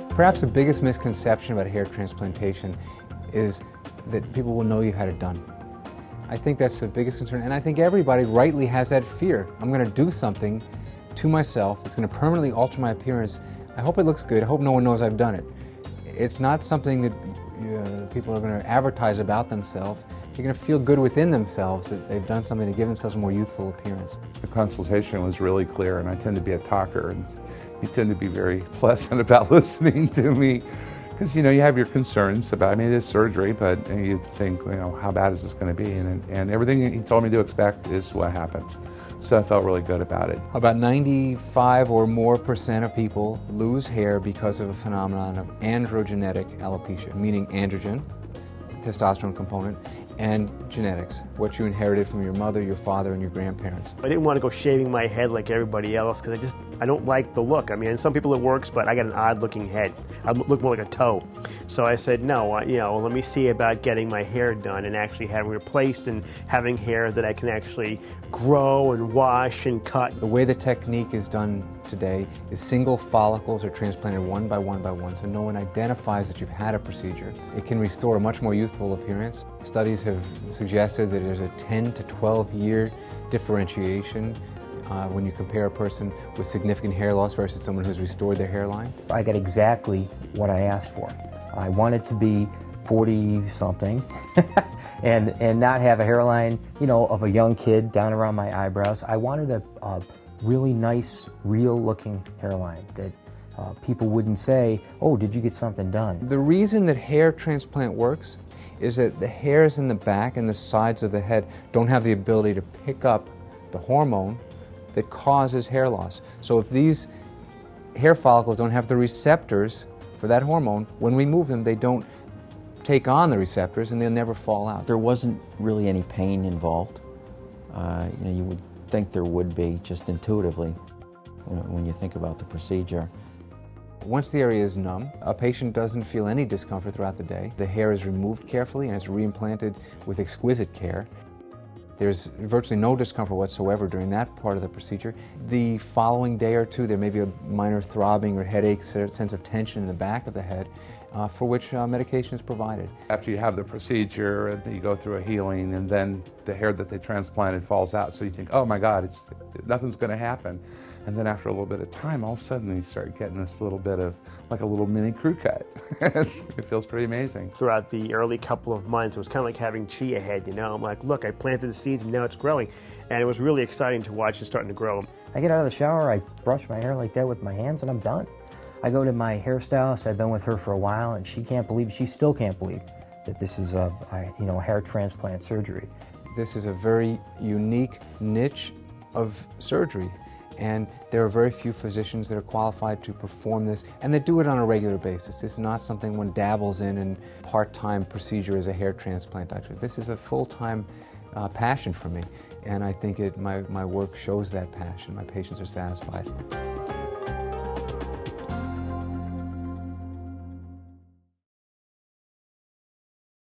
Perhaps the biggest misconception about hair transplantation is that people will know you had it done. I think that's the biggest concern, and I think everybody rightly has that fear. I'm going to do something to myself that's going to permanently alter my appearance. I hope it looks good. I hope no one knows I've done it. It's not something that people are going to advertise about themselves. They're going to feel good within themselves that they've done something to give themselves a more youthful appearance. The consultation was really clear, and I tend to be a talker, and you tend to be very pleasant about listening to me. Because, you have your concerns about, I mean, it is surgery, but you think, how bad is this going to be? And everything he told me to expect is what happened. So I felt really good about it. About 95% or more of people lose hair because of a phenomenon of androgenetic alopecia, meaning androgen, testosterone component, and genetics, what you inherited from your mother, your father, and your grandparents. I didn't want to go shaving my head like everybody else because I don't like the look. I mean, some people it works, but I got an odd-looking head. I look more like a toe. So I said, no, let me see about getting my hair done and actually having replaced and having hair that I can actually grow and wash and cut. The way the technique is done today is single follicles are transplanted one by one by one, so no one identifies that you've had a procedure. It can restore a much more youthful appearance. Studies have suggested that there's a 10 to 12 year differentiation when you compare a person with significant hair loss versus someone who's restored their hairline. I got exactly what I asked for. I wanted to be 40-something and not have a hairline, of a young kid down around my eyebrows. I wanted a really nice, real-looking hairline that people wouldn't say, oh, did you get something done? The reason that hair transplant works is that the hairs in the back and the sides of the head don't have the ability to pick up the hormone that causes hair loss. So if these hair follicles don't have the receptors for that hormone, when we move them, they don't take on the receptors and they'll never fall out. There wasn't really any pain involved. You would think there would be just intuitively when you think about the procedure. Once the area is numb, a patient doesn't feel any discomfort throughout the day. The hair is removed carefully and it's reimplanted with exquisite care. There's virtually no discomfort whatsoever during that part of the procedure. The following day or two, there may be a minor throbbing or headache, sense of tension in the back of the head, for which medication is provided. After you have the procedure, and you go through a healing, and then the hair that they transplanted falls out, so you think, oh my God, nothing's going to happen. And then after a little bit of time, all of a sudden you start getting this little bit of, like a little mini crew cut. It feels pretty amazing. Throughout the early couple of months, it was kind of like having chia head, I'm like, look, I planted the seeds and now it's growing. And it was really exciting to watch it starting to grow. I get out of the shower, I brush my hair like that with my hands, and I'm done. I go to my hairstylist, I've been with her for a while, and she still can't believe that this is a hair transplant surgery. This is a very unique niche of surgery. And there are very few physicians that are qualified to perform this, and they do it on a regular basis. This is not something one dabbles in part-time procedure as a hair transplant doctor. This is a full-time passion for me, and I think my work shows that passion. My patients are satisfied.